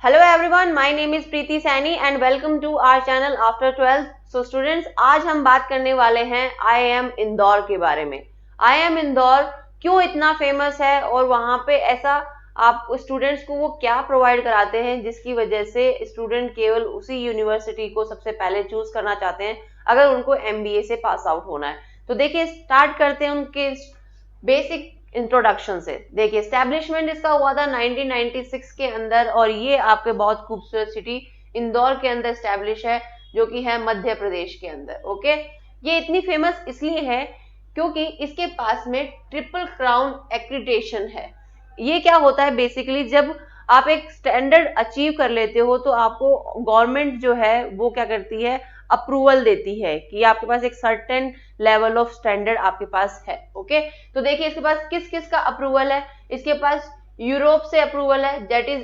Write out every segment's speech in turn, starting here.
Hello everyone, my name is Preeti Saini and welcome to our channel After 12th. So students, आज हम बात करने वाले हैं IIM इंदौर के बारे में। IIM इंदौर क्यों इतना फेमस है और वहाँ पे ऐसा आप स्टूडेंट्स को वो क्या प्रोवाइड कराते हैं जिसकी वजह से स्टूडेंट केवल उसी यूनिवर्सिटी को सबसे पहले चूज करना चाहते हैं अगर उनको MBA से पास आउट होना है। तो देखिए, स्टार्ट करते हैं उनके बेसिक इंट्रोडक्शन से। देखिए, स्टैब्लिशमेंट इसका हुआ था 1996 के अंदर और ये आपके बहुत खूबसूरत सिटी इंदौर के अंदर स्टैब्लिश है, जो कि है मध्य प्रदेश के अंदर। ओके, ये इतनी फेमस इसलिए है क्योंकि इसके पास में ट्रिपल क्राउन एक्रीडिटेशन है। ये क्या होता है बेसिकली, जब आप एक स्टैंडर्ड अचीव कर लेते हो तो आपको गवर्नमेंट जो है वो क्या करती है, अप्रूवल देती है कि आपके पास एक सर्टेन लेवल ऑफ स्टैंडर्ड आपके पास है। ओके, तो देखिए इसके पास किस किस का अप्रूवल है। इसके पास यूरोप से अप्रूवल है, दैट इज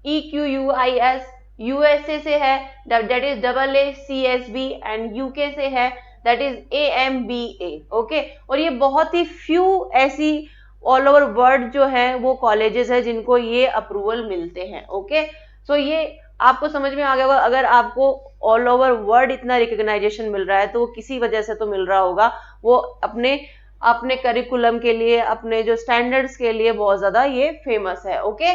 EQUIS, यूएसए से है, that is AACSB, and UK से है, दैट इज AMBA। ओके, और ये बहुत ही फ्यू ऐसी ऑल ओवर वर्ल्ड जो है वो कॉलेजेस है जिनको ये अप्रूवल मिलते हैं। ओके, सो ये आपको समझ में आ गया होगा। अगर आपको ऑल ओवर वर्ल्ड इतना रिकॉग्नाइजेशन मिल रहा है तो वो किसी वजह से तो मिल रहा होगा, वो अपने अपने करिकुलम के लिए, अपने जो स्टैंडर्ड्स के लिए बहुत ज्यादा ये फेमस है। ओके,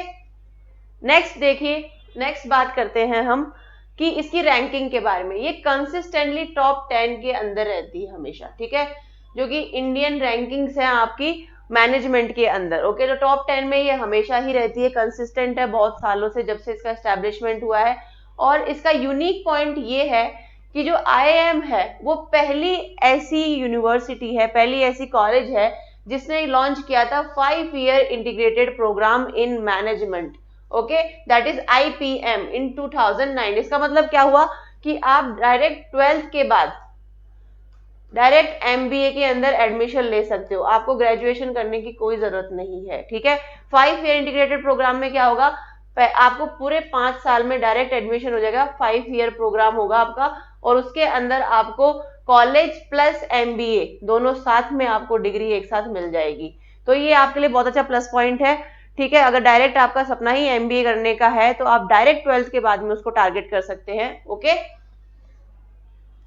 नेक्स्ट देखिए, नेक्स्ट बात करते हैं हम कि इसकी रैंकिंग के बारे में। ये कंसिस्टेंटली टॉप 10 के अंदर रहती है हमेशा, ठीक है, जो कि इंडियन रैंकिंग्स है आपकी मैनेजमेंट के अंदर। ओके, तो टॉप 10 में ये हमेशा ही रहती है, कंसिस्टेंट है बहुत सालों से, जब से इसका एस्टेब्लिशमेंट हुआ है। और इसका यूनिक पॉइंट ये है कि जो IIM है वो पहली ऐसी यूनिवर्सिटी है, पहली ऐसी कॉलेज है जिसने लॉन्च किया था 5 year integrated programme in management. Okay, that is IPM in 2009। इसका मतलब क्या हुआ कि आप डायरेक्ट 12th के बाद डायरेक्ट MBA के अंदर एडमिशन ले सकते हो, आपको ग्रेजुएशन करने की कोई जरूरत नहीं है। ठीक है, 5 ईयर इंटीग्रेटेड प्रोग्राम में क्या होगा, आपको पूरे 5 साल में डायरेक्ट एडमिशन हो जाएगा। 5 ईयर प्रोग्राम होगा आपका और उसके अंदर आपको कॉलेज प्लस MBA दोनों साथ में आपको डिग्री एक साथ मिल जाएगी। तो ये आपके लिए बहुत अच्छा प्लस पॉइंट है। ठीक है, अगर डायरेक्ट आपका सपना ही MBA करने का है तो आप डायरेक्ट 12th के बाद में उसको टारगेट कर सकते हैं। ओके,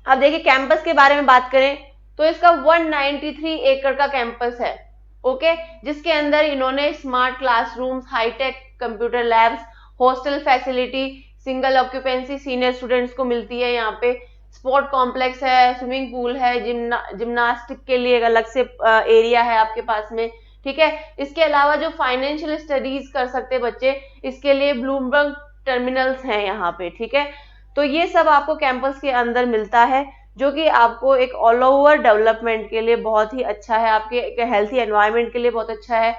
अब देखिए कैंपस के बारे में बात करें तो इसका 193 एकड़ का कैंपस है। ओके, जिसके अंदर इन्होंने smart classrooms, hi tech computer labs, hostel facility, single occupancy senior students को मिलती है यहाँ पे, स्पोर्ट कॉम्प्लेक्स है, स्विमिंग पूल है, जिम्नास्टिक के लिए एक अलग से एरिया है आपके पास में। ठीक है, इसके अलावा जो फाइनेंशियल स्टडीज कर सकते बच्चे, इसके लिए ब्लूमबर्ग टर्मिनल्स हैं यहाँ पे। ठीक है, तो ये सब आपको कैंपस के अंदर मिलता है, जो कि आपको एक ऑल ओवर डेवलपमेंट के लिए बहुत ही अच्छा है, आपके हेल्थी एनवायरनमेंट के लिए बहुत अच्छा है।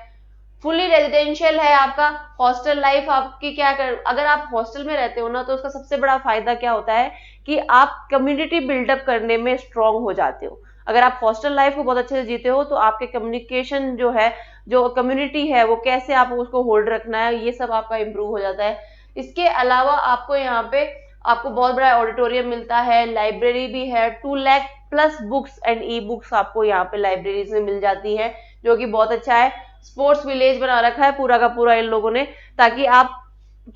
फुली रेजिडेंशियल है आपका। हॉस्टल लाइफ आपकी क्या कर, अगर आप हॉस्टल में रहते हो ना तो उसका सबसे बड़ा फायदा क्या होता है कि आप कम्युनिटी बिल्डअप करने में स्ट्रांग हो जाते हो। अगर आप हॉस्टल लाइफ को बहुत अच्छे से जीते हो तो आपके कम्युनिकेशन जो है, जो कम्युनिटी है, वो कैसे आपको उसको होल्ड रखना है, ये सब आपका इंप्रूव हो जाता है। इसके अलावा आपको यहाँ पे आपको बहुत बड़ा ऑडिटोरियम मिलता है, लाइब्रेरी भी है, 2 lakh plus books and e books आपको यहाँ पे लाइब्रेरीज में मिल जाती है, जो कि बहुत अच्छा है। स्पोर्ट्स विलेज बना रखा है पूरा का पूरा इन लोगों ने, ताकि आप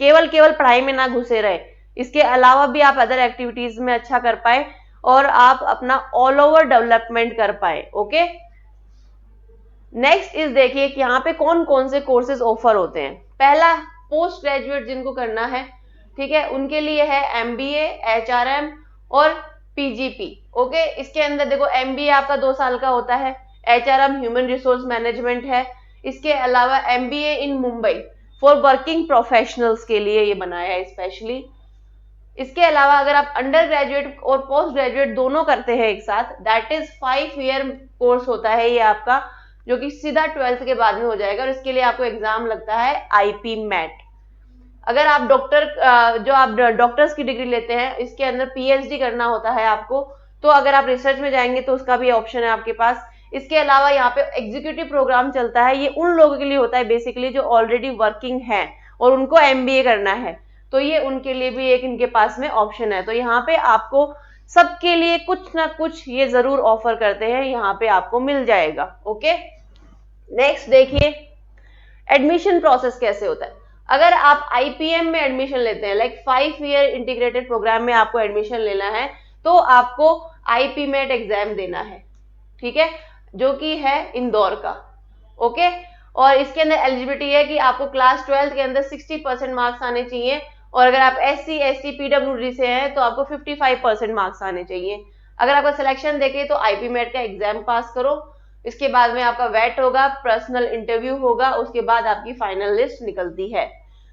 केवल पढ़ाई में ना घुसे रहे, इसके अलावा भी आप अदर एक्टिविटीज में अच्छा कर पाए और आप अपना ऑल ओवर डेवलपमेंट कर पाए। ओके, नेक्स्ट इज देखिए कि यहाँ पे कौन कौन से कोर्सेज ऑफर होते हैं। पहला, पोस्ट ग्रेजुएट जिनको करना है, ठीक है, उनके लिए है MBA, HRM और PGP। ओके, इसके अंदर देखो MBA आपका 2 साल का होता है, HRM ह्यूमन रिसोर्स मैनेजमेंट है, इसके अलावा MBA in Mumbai for working professionals के लिए ये बनाया है स्पेशली। इसके अलावा अगर आप अंडर ग्रेजुएट और पोस्ट ग्रेजुएट दोनों करते हैं एक साथ, दैट इज 5 ईयर कोर्स होता है ये आपका, जो कि सीधा 12th के बाद में हो जाएगा और इसके लिए आपको एग्जाम लगता है IP मैट। अगर आप जो आप डॉक्टर्स की डिग्री लेते हैं, इसके अंदर PhD करना होता है आपको, तो अगर आप रिसर्च में जाएंगे तो उसका भी ऑप्शन है आपके पास। इसके अलावा यहाँ पे एग्जीक्यूटिव प्रोग्राम चलता है, ये उन लोगों के लिए होता है बेसिकली जो ऑलरेडी वर्किंग है और उनको MBA करना है, तो ये उनके लिए भी एक इनके पास में ऑप्शन है। तो यहाँ पे आपको सबके लिए कुछ ना कुछ ये जरूर ऑफर करते हैं, यहाँ पे आपको मिल जाएगा। ओके, नेक्स्ट देखिए एडमिशन प्रोसेस कैसे होता है। अगर आप आईपीएम में एडमिशन लेते हैं, लाइक 5 ईयर इंटीग्रेटेड प्रोग्राम में आपको एडमिशन लेना है, तो आपको आईपीमेट एग्जाम देना है, ठीक है, जो कि है इंदौर का। ओके, और इसके अंदर एलिजिबिलिटी है कि आपको क्लास 12 के अंदर 60% मार्क्स आने चाहिए, और अगर आप SC ST PWD से हैं तो आपको 55% मार्क्स आने चाहिए। अगर आपका सिलेक्शन देखे तो आईपीमेट का एग्जाम पास करो, इसके बाद में आपका वेट होगा, पर्सनल इंटरव्यू होगा, उसके बाद आपकी फाइनल लिस्ट निकलती है।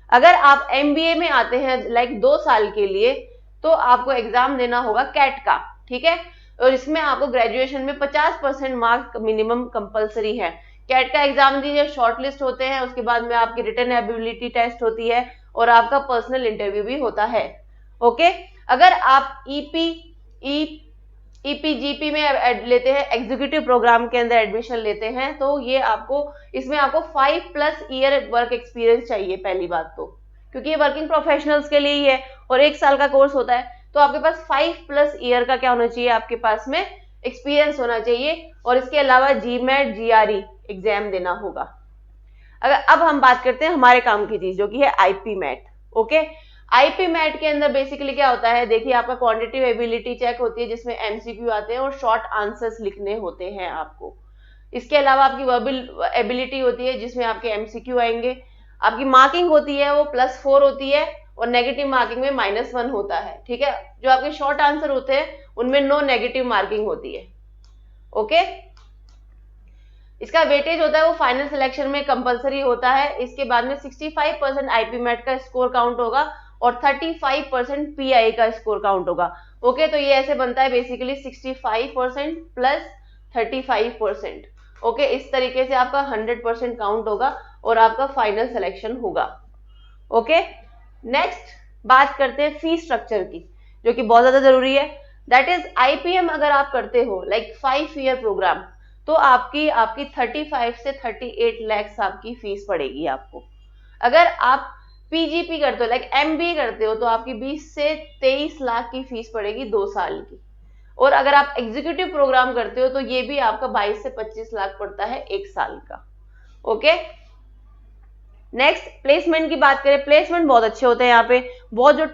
अगर आप MBA में आते हैं लाइक 2 साल के लिए, तो आपको एग्जाम देना होगा कैट का, ठीक है, और इसमें आपको ग्रेजुएशन में 50% मार्क्स मिनिमम कंपलसरी है। कैट का एग्जाम दीजिए, शॉर्ट लिस्ट होते हैं, उसके बाद में आपकी रिटन एबिलिटी टेस्ट होती है और आपका पर्सनल इंटरव्यू भी होता है। ओके, अगर आप EPGP में लेते हैं, एग्जीक्यूटिव प्रोग्राम के अंदर एडमिशन लेते हैं, तो ये आपको इसमें आपको 5+ ईयर वर्क एक्सपीरियंस चाहिए पहली बात तो, क्योंकि ये वर्किंग प्रोफेशनल्स के लिए ही है और 1 साल का कोर्स होता है, तो आपके पास 5+ ईयर का क्या होना चाहिए, आपके पास में एक्सपीरियंस होना चाहिए, और इसके अलावा GMAT GRE एग्जाम देना होगा। अगर अब हम बात करते हैं हमारे काम की चीज, जो कि है आईपीमेट। ओके, आईपीमेट के अंदर बेसिकली क्या होता है, देखिए आपका क्वांटिटेटिव एबिलिटी चेक होती है जिसमें MCQ आते हैं और शॉर्ट आंसर्स लिखने होते हैं आपको। इसके अलावा आपकी वर्बल एबिलिटी होती है जिसमें आपके MCQ आएंगे। आपकी मार्किंग होती है वो +4 होती है और नेगेटिव मार्किंग में -1 होता है, ठीक है। जो आपके शॉर्ट आंसर होते हैं उनमें नो नेगेटिव मार्किंग होती है। ओके, इसका वेटेज होता है वो फाइनल सिलेक्शन में कंपलसरी होता है। इसके बाद में 65% आईपीमेट का स्कोर काउंट होगा और 35% पीआई का स्कोर काउंट होगा। ओके, तो ये ऐसे बनता है बेसिकली 65% + 35%। ओके, इस तरीके से आपका 100% काउंट होगा और आपका फाइनल सिलेक्शन होगा। ओके, नेक्स्ट बात करते हैं फी स्ट्रक्चर की, जो कि बहुत ज्यादा जरूरी है। दैट इज आईपीएम अगर आप करते हो लाइक 5 ईयर प्रोग्राम, तो आपकी 35 से 38 लाख आपकी फीस पड़ेगी आपको। अगर आप पीजीपी करते हो लाइक MBA करते हो, तो आपकी 20 से 23 लाख की फीस पड़ेगी 2 साल की। और अगर आप एग्जीक्यूटिव प्रोग्राम करते हो तो ये भी आपका 22 से 25 लाख पड़ता है 1 साल का। ओके, नेक्स्ट प्लेसमेंट की बात करें, प्लेसमेंट बहुत अच्छे होते हैं यहाँ पे। बहुत जो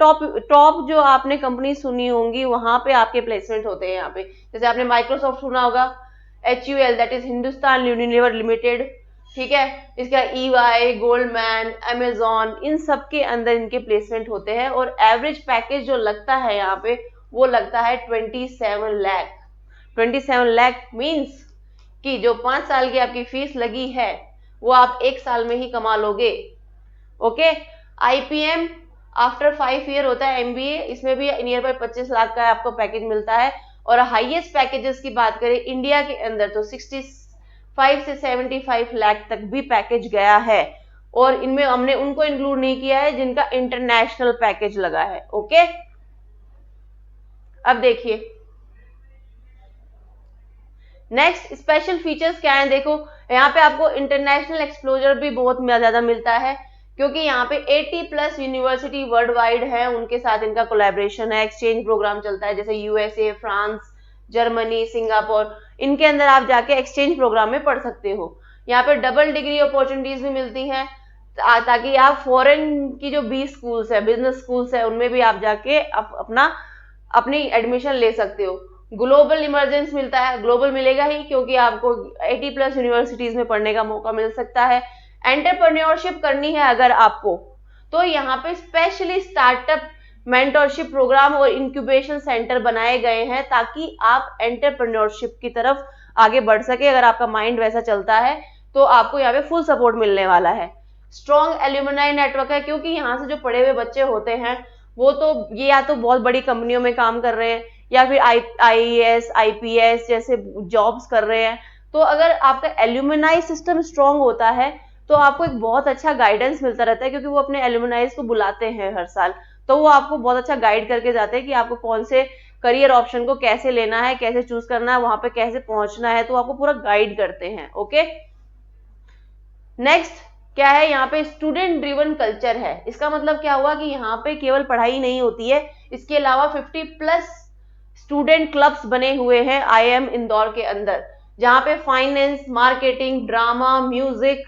टॉप जो आपने कंपनी सुनी होंगी वहां पे आपके प्लेसमेंट होते हैं यहाँ पे। जैसे आपने माइक्रोसॉफ्ट सुना होगा, HUL that is Hindustan Unilever limited, ठीक है, इसका EY, गोल्डमैन, अमेजॉन, इन सब के अंदर इनके प्लेसमेंट होते हैं। और एवरेज पैकेज जो लगता है यहाँ पे वो लगता है 27 लाख। 27 लाख मीन्स कि जो 5 साल की आपकी फीस लगी है वो आप 1 साल में ही कमा लोगे। ओके, आईपीएम आफ्टर 5 ईयर होता है MBA, इसमें भी नियर बाय 25 लाख का आपको पैकेज मिलता है। और हाईएस्ट पैकेजेस की बात करें इंडिया के अंदर तो 65 से 75 लाख तक भी पैकेज गया है, और इनमें हमने उनको इंक्लूड नहीं किया है जिनका इंटरनेशनल पैकेज लगा है। ओके, अब देखिए नेक्स्ट स्पेशल फीचर्स क्या हैं। देखो यहाँ पे आपको इंटरनेशनल एक्सप्लोजर भी बहुत ज्यादा मिलता है, क्योंकि यहाँ पे 80+ यूनिवर्सिटी वर्ल्ड वाइड है, उनके साथ इनका कोलैबोरेशन है, एक्सचेंज प्रोग्राम चलता है, जैसे USA, फ्रांस, जर्मनी, सिंगापुर, इनके अंदर आप जाके एक्सचेंज प्रोग्राम में पढ़ सकते हो। यहाँ पे डबल डिग्री अपॉर्चुनिटीज भी मिलती हैं, ताकि आप फॉरेन की जो B स्कूल्स है, बिजनेस स्कूल्स है, उनमें भी आप जाके अपनी एडमिशन ले सकते हो। ग्लोबल इमरजेंस मिलता है, ग्लोबल मिलेगा ही क्योंकि आपको 80+ यूनिवर्सिटीज में पढ़ने का मौका मिल सकता है। एंटरप्रेन्योरशिप करनी है अगर आपको, तो यहाँ पे स्पेशली स्टार्टअप मेंटरशिप प्रोग्राम और इंक्यूबेशन सेंटर बनाए गए हैं, ताकि आप एंटरप्रेन्योरशिप की तरफ आगे बढ़ सके। अगर आपका माइंड वैसा चलता है तो आपको यहाँ पे फुल सपोर्ट मिलने वाला है। स्ट्रॉन्ग एल्यूमिनाई नेटवर्क है, क्योंकि यहाँ से जो पढ़े हुए बच्चे होते हैं वो तो ये या तो बहुत बड़ी कंपनियों में काम कर रहे हैं या फिर IAS IPS जैसे जॉब्स कर रहे हैं। तो अगर आपका एल्यूमिनाई सिस्टम स्ट्रॉन्ग होता है तो आपको एक बहुत अच्छा गाइडेंस मिलता रहता है, क्योंकि वो अपने एल्यूमिनाइज को बुलाते हैं हर साल, तो वो आपको बहुत अच्छा गाइड करके जाते हैं कि आपको कौन से करियर ऑप्शन को कैसे लेना है, कैसे चूज करना है, वहां पे कैसे पहुंचना है, तो आपको पूरा गाइड करते हैं। ओके, नेक्स्ट क्या है, यहाँ पे स्टूडेंट ड्रिवन कल्चर है। इसका मतलब क्या हुआ कि यहाँ पे केवल पढ़ाई नहीं होती है, इसके अलावा 50+ स्टूडेंट क्लब्स बने हुए हैं IIM इंदौर के अंदर, जहाँ पे finance, marketing, drama, music,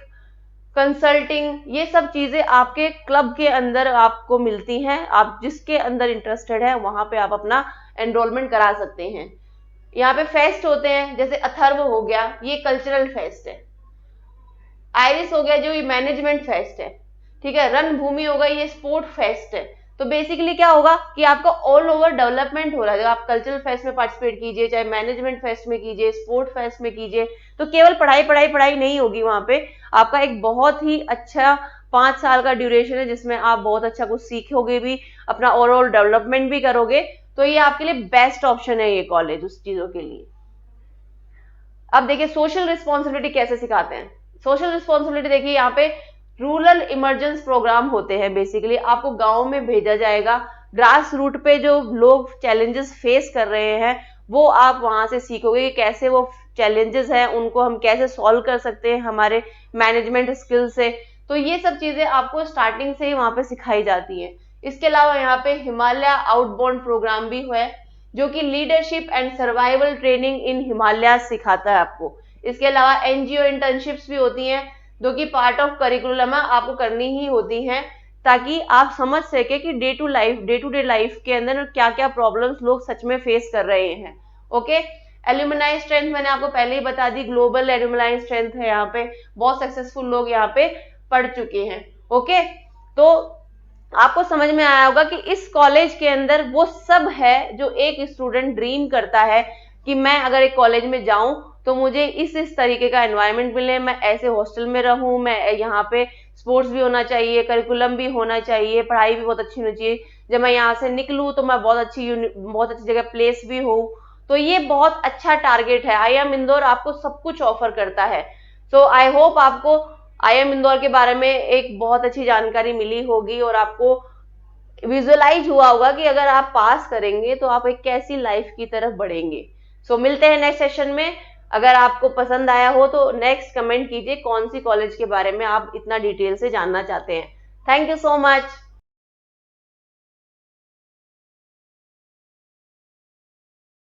consulting, ये सब चीजें आपके क्लब के अंदर आपको मिलती हैं। आप जिसके अंदर इंटरेस्टेड है वहां पे आप अपना एनरोलमेंट करा सकते हैं। यहाँ पे फेस्ट होते हैं, जैसे अथर्व हो गया, ये कल्चरल फेस्ट है। आइरिस हो गया जो ये मैनेजमेंट फेस्ट है, ठीक है। रणभूमि होगा, ये स्पोर्ट फेस्ट है। तो बेसिकली क्या होगा कि आपका ऑल ओवर डेवलपमेंट हो रहा है। आप कल्चरल फेस्ट में पार्टिसिपेट कीजिए, चाहे मैनेजमेंट फेस्ट में कीजिए, स्पोर्ट फेस्ट में कीजिए, तो केवल पढ़ाई पढ़ाई पढ़ाई नहीं होगी वहां पे। आपका एक बहुत ही अच्छा 5 साल का ड्यूरेशन है जिसमें आप बहुत अच्छा कुछ सीखोगे भी, अपना ओवरऑल डेवलपमेंट भी करोगे। तो ये आपके लिए बेस्ट ऑप्शन है ये कॉलेज उस चीजों के लिए। अब देखिए सोशल रिस्पॉन्सिबिलिटी कैसे सिखाते हैं। सोशल रिस्पॉन्सिबिलिटी देखिए, यहाँ पे रूरल इमरजेंस प्रोग्राम होते हैं। बेसिकली आपको गांव में भेजा जाएगा, ग्रास रूट पे जो लोग चैलेंजेस फेस कर रहे हैं वो आप वहां से सीखोगे कि कैसे वो चैलेंजेस हैं उनको हम कैसे सॉल्व कर सकते हैं हमारे मैनेजमेंट स्किल से। तो ये सब चीजें आपको स्टार्टिंग से ही वहां पे सिखाई जाती हैं। इसके अलावा यहाँ पे हिमालय आउटबाउंड प्रोग्राम भी है जो कि leadership and survival training in Himalaya सिखाता है आपको। इसके अलावा एनजीओ इंटर्नशिप्स भी होती हैं जो कि पार्ट ऑफ करिकुलम है, आपको करनी ही होती हैं ताकि आप समझ सके कि डे टू डे लाइफ के अंदर क्या क्या प्रॉब्लम्स लोग सच में फेस कर रहे हैं। ओके, एल्यूमिनाई स्ट्रेंथ मैंने आपको पहले ही बता दी, ग्लोबल एल्यूमिनाई स्ट्रेंथ है। यहाँ पे बहुत सक्सेसफुल लोग यहाँ पे पढ़ चुके हैं। ओके, तो आपको समझ में आया होगा कि इस कॉलेज के अंदर वो सब है जो एक स्टूडेंट ड्रीम करता है कि मैं अगर एक कॉलेज में जाऊं तो मुझे इस तरीके का एनवायरनमेंट मिले, मैं ऐसे हॉस्टल में रहूं, मैं यहाँ पे स्पोर्ट्स भी होना चाहिए, करिकुलम भी होना चाहिए, पढ़ाई भी बहुत अच्छी होनी चाहिए, जब मैं यहाँ से निकलूं तो मैं बहुत अच्छी जगह प्लेस भी हूँ। तो ये बहुत अच्छा टारगेट है। IIM इंदौर आपको सब कुछ ऑफर करता है। सो आई होप आपको IIM इंदौर के बारे में एक बहुत अच्छी जानकारी मिली होगी और आपको विजुअलाइज हुआ होगा कि अगर आप पास करेंगे तो आप एक कैसी लाइफ की तरफ बढ़ेंगे। सो मिलते हैं नेक्स्ट सेशन में। अगर आपको पसंद आया हो तो नेक्स्ट कमेंट कीजिए कौन सी कॉलेज के बारे में आप इतना डिटेल से जानना चाहते हैं। Thank you so much.